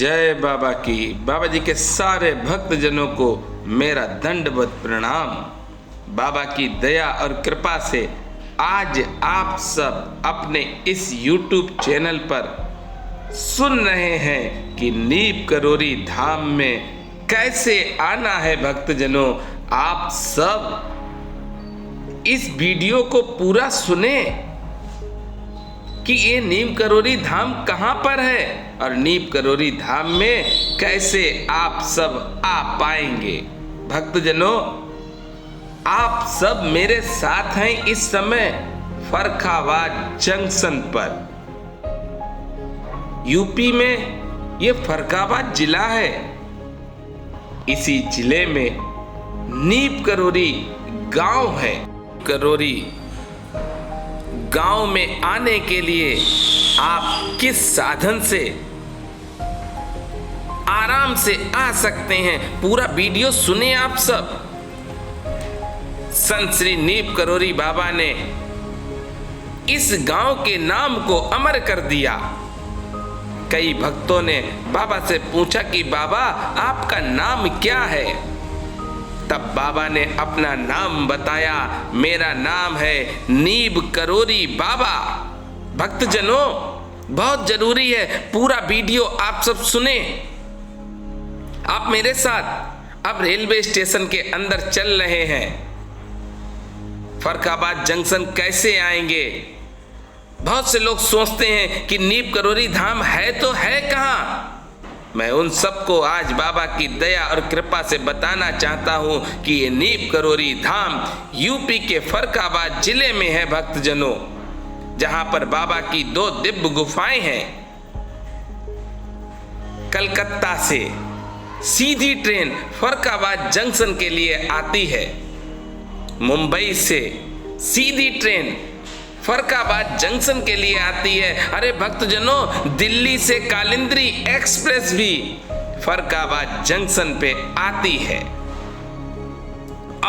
जय बाबा की। बाबा जी के सारे भक्तजनों को मेरा दंडवत प्रणाम। बाबा की दया और कृपा से आज आप सब अपने इस YouTube चैनल पर सुन रहे हैं कि नीप करोरी धाम में कैसे आना है। भक्तजनों, आप सब इस वीडियो को पूरा सुने कि ये नीम करोरी धाम कहाँ पर है और नीम करोरी धाम में कैसे आप सब आ पाएंगे। भक्तजनों, आप सब मेरे साथ हैं इस समय फर्रुखाबाद जंक्शन पर। यूपी में ये फर्रुखाबाद जिला है। इसी जिले में नीम करोरी गांव है। करोरी गांव में आने के लिए आप किस साधन से आराम से आ सकते हैं, पूरा वीडियो सुने आप सब। संत श्री नीप करोरी बाबा ने इस गांव के नाम को अमर कर दिया। कई भक्तों ने बाबा से पूछा कि बाबा आपका नाम क्या है। तब बाबा ने अपना नाम बताया, मेरा नाम है नीब करोरी बाबा। भक्तजनों, बहुत जरूरी है पूरा वीडियो आप सब सुने। आप मेरे साथ अब रेलवे स्टेशन के अंदर चल रहे हैं। फर्रुखाबाद जंक्शन कैसे आएंगे? बहुत से लोग सोचते हैं कि नीब करोरी धाम है तो है कहां। मैं उन सबको आज बाबा की दया और कृपा से बताना चाहता हूं कि ये नीप करोरी धाम यूपी के फर्रुखाबाद जिले में है। भक्तजनों, जहां पर बाबा की 2 दिव्य गुफाएं हैं। कलकत्ता से सीधी ट्रेन फर्रुखाबाद जंक्शन के लिए आती है। मुंबई से सीधी ट्रेन फर्रुखाबाद जंक्शन के लिए आती है। अरे भक्तजनों, दिल्ली से कालिंदी एक्सप्रेस भी फर्रुखाबाद जंक्शन पे आती है।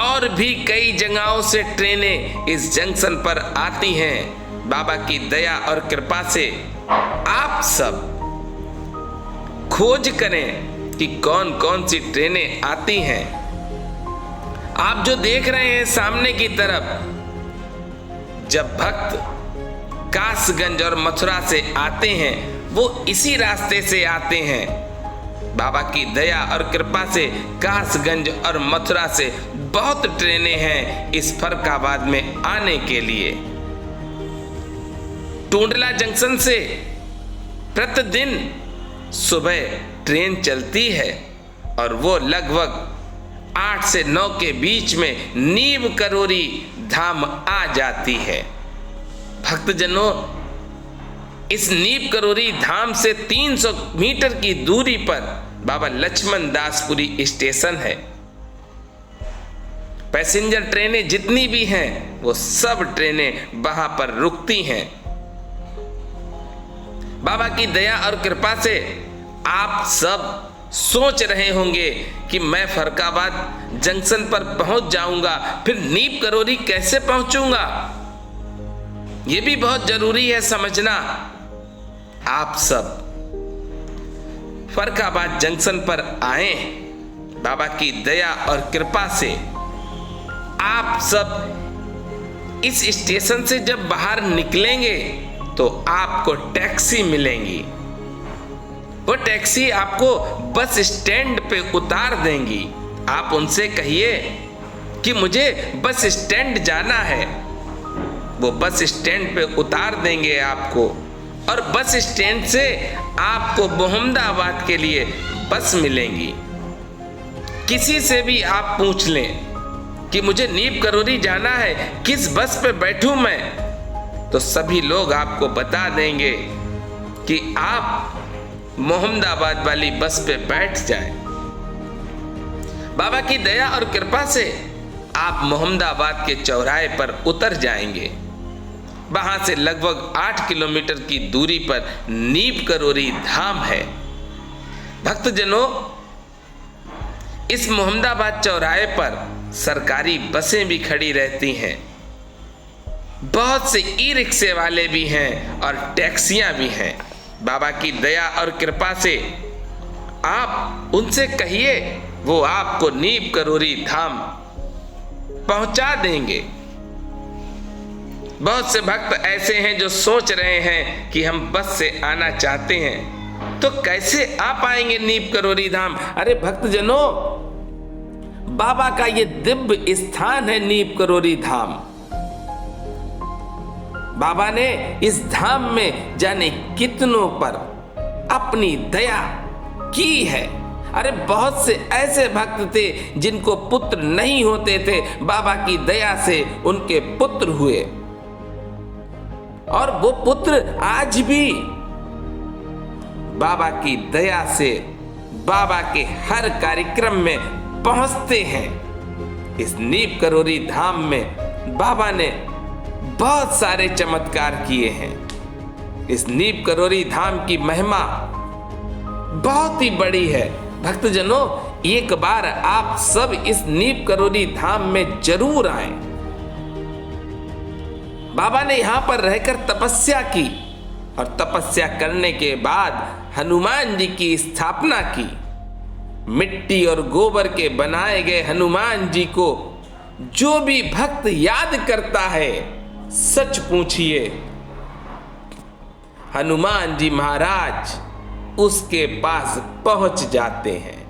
और भी कई जगहों से ट्रेनें इस जंक्शन पर आती हैं। बाबा की दया और कृपा से आप सब खोज करें कि कौन कौन सी ट्रेनें आती हैं। आप जो देख रहे हैं सामने की तरफ, जब भक्त कासगंज और मथुरा से आते हैं वो इसी रास्ते से आते हैं। बाबा की दया और कृपा से कासगंज और मथुरा से बहुत ट्रेनें हैं इस फर्रुखाबाद में आने के लिए। टूंडला जंक्शन से प्रतिदिन सुबह ट्रेन चलती है और वो लगभग 8 से 9 के बीच में नीम करोरी धाम आ जाती है। भक्तजनों, इस नीम करोरी धाम से 300 मीटर की दूरी पर बाबा लक्ष्मण दासपुरी स्टेशन है। पैसेंजर ट्रेनें जितनी भी हैं वो सब ट्रेनें वहां पर रुकती हैं। बाबा की दया और कृपा से आप सब सोच रहे होंगे कि मैं फर्रुखाबाद जंक्शन पर पहुंच जाऊंगा, फिर नीप करोरी कैसे पहुंचूंगा। यह भी बहुत जरूरी है समझना। आप सब फर्रुखाबाद जंक्शन पर आए। बाबा की दया और कृपा से आप सब इस स्टेशन से जब बाहर निकलेंगे तो आपको टैक्सी मिलेंगी। वो टैक्सी आपको बस स्टैंड पे उतार देंगी। आप उनसे कहिए कि मुझे बस स्टैंड जाना है। वो बस स्टैंड पे उतार देंगे आपको और बस स्टैंड से आपको मोहम्मदाबाद के लिए बस मिलेंगी। किसी से भी आप पूछ लें कि मुझे नीप करोरी जाना है, किस बस पे बैठूं मैं, तो सभी लोग आपको बता देंगे कि आप मोहम्मदाबाद वाली बस पे बैठ जाएं। बाबा की दया और कृपा से आप मोहम्मदाबाद के चौराहे पर उतर जाएंगे। वहां से लगभग 8 किलोमीटर की दूरी पर नीप करोरी धाम है। भक्तजनों, इस मोहम्मदाबाद चौराहे पर सरकारी बसें भी खड़ी रहती हैं। बहुत से ई रिक्शे वाले भी हैं और टैक्सियां भी हैं। बाबा की दया और कृपा से आप उनसे कहिए, वो आपको नीम करोरी धाम पहुंचा देंगे। बहुत से भक्त ऐसे हैं जो सोच रहे हैं कि हम बस से आना चाहते हैं, तो कैसे आ पाएंगे नीम करोरी धाम? अरे भक्तजनों, बाबा का ये दिव्य स्थान है नीम करोरी धाम। बाबा ने इस धाम में जाने कितनों पर अपनी दया की है। अरे बहुत से ऐसे भक्त थे जिनको पुत्र नहीं होते थे, बाबा की दया से उनके पुत्र हुए, और वो पुत्र आज भी बाबा की दया से बाबा के हर कार्यक्रम में पहुंचते हैं। इस नीम करोरी धाम में बाबा ने बहुत सारे चमत्कार किए हैं। इस नीम करोरी धाम की महिमा बहुत ही बड़ी है। भक्तजनों, एक बार आप सब इस नीम करोरी धाम में जरूर आएं। बाबा ने यहां पर रहकर तपस्या की, और तपस्या करने के बाद हनुमान जी की स्थापना की। मिट्टी और गोबर के बनाए गए हनुमान जी को जो भी भक्त याद करता है, सच पूछिए, हनुमान जी महाराज उसके पास पहुंच जाते हैं।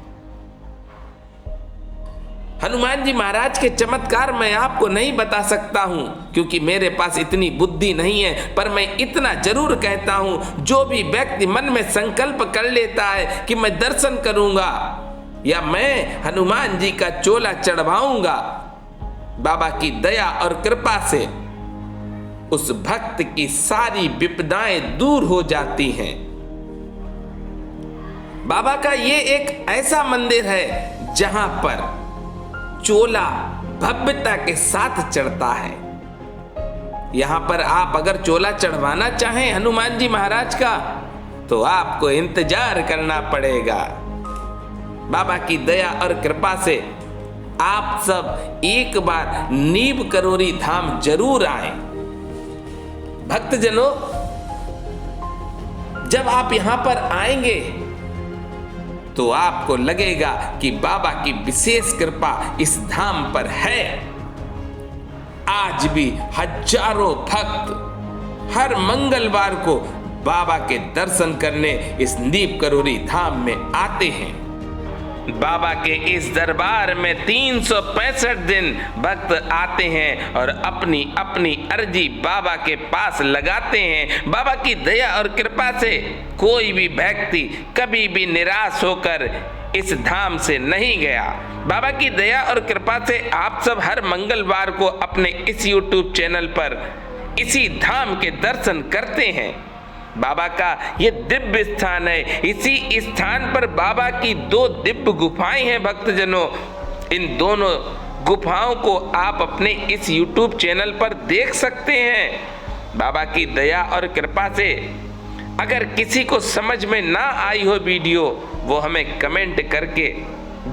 हनुमान जी महाराज के चमत्कार मैं आपको नहीं बता सकता हूं, क्योंकि मेरे पास इतनी बुद्धि नहीं है, पर मैं इतना जरूर कहता हूं, जो भी व्यक्ति मन में संकल्प कर लेता है कि मैं दर्शन करूंगा या मैं हनुमान जी का चोला चढ़वाऊंगा, बाबा की दया और कृपा से उस भक्त की सारी विपदाएं दूर हो जाती हैं। बाबा का ये एक ऐसा मंदिर है जहां पर चोला भव्यता के साथ चढ़ता है। यहां पर आप अगर चोला चढ़वाना चाहें हनुमान जी महाराज का, तो आपको इंतजार करना पड़ेगा। बाबा की दया और कृपा से आप सब एक बार नीम करोरी धाम जरूर आए। भक्तजनों, जब आप यहां पर आएंगे तो आपको लगेगा कि बाबा की विशेष कृपा इस धाम पर है। आज भी हजारों भक्त हर मंगलवार को बाबा के दर्शन करने इस नीम करोरी धाम में आते हैं। बाबा के इस दरबार में 365 दिन भक्त आते हैं और अपनी अपनी अर्जी बाबा के पास लगाते हैं। बाबा की दया और कृपा से कोई भी व्यक्ति कभी भी निराश होकर इस धाम से नहीं गया। बाबा की दया और कृपा से आप सब हर मंगलवार को अपने इस YouTube चैनल पर इसी धाम के दर्शन करते हैं। बाबा का ये दिव्य स्थान है। इसी स्थान पर बाबा की 2 दिव्य गुफाएं हैं। भक्तजनों, इन दोनों गुफाओं को आप अपने इस YouTube चैनल पर देख सकते हैं। बाबा की दया और कृपा से अगर किसी को समझ में ना आई हो वीडियो, वो हमें कमेंट करके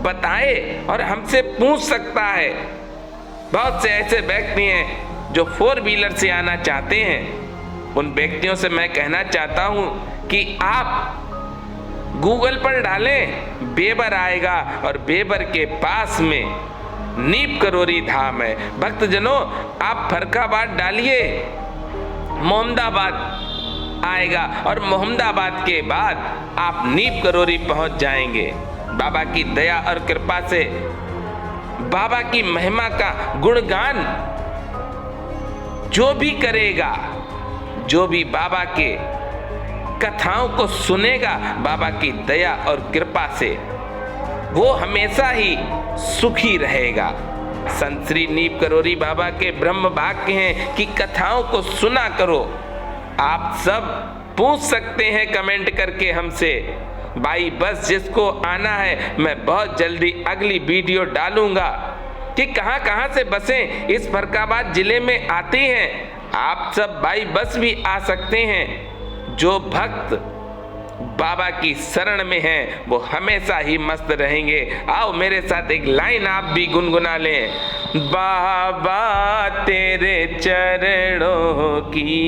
बताए और हमसे पूछ सकता है। बहुत से ऐसे व्यक्ति हैं जो 4 व्हीलर से आना चाहते हैं। उन व्यक्तियों से मैं कहना चाहता हूं कि आप गूगल पर डालें, बेबर आएगा और बेबर के पास में नीम करोरी धाम है। भक्तजनों, आप फरखाबाद डालिए, मोहम्मदाबाद आएगा और मोहम्मदाबाद के बाद आप नीम करोरी पहुंच जाएंगे। बाबा की दया और कृपा से बाबा की महिमा का गुणगान जो भी करेगा, जो भी बाबा के कथाओं को सुनेगा, बाबा की दया और कृपा से वो हमेशा ही सुखी रहेगा। संत श्री नीम करोरी बाबा के ब्रह्म वाक्य हैं कि कथाओं को सुना करो। आप सब पूछ सकते हैं कमेंट करके हमसे। भाई बस जिसको आना है, मैं बहुत जल्दी अगली वीडियो डालूंगा कि कहां से बसें इस फरखाबाद जिले में आती हैं। आप सब बाई बस भी आ सकते हैं। जो भक्त बाबा की शरण में हैं वो हमेशा ही मस्त रहेंगे। आओ मेरे साथ एक लाइन आप भी गुनगुना लें। बाबा तेरे चरणों की,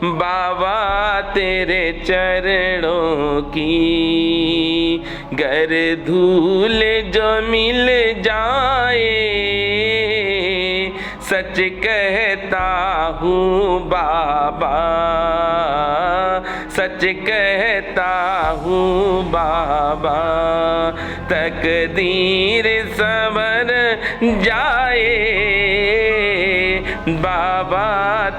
बाबा तेरे चरणों की। गर धूल जो मिल जाए, सच कहता हूँ बाबा, सच कहता हूँ बाबा। तकदीर संवर जाए, बाबा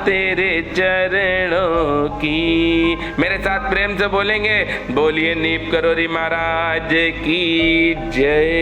तेरे चरणों की। मेरे साथ प्रेम से बोलेंगे, बोलिए नीप करोरी महाराज की जय।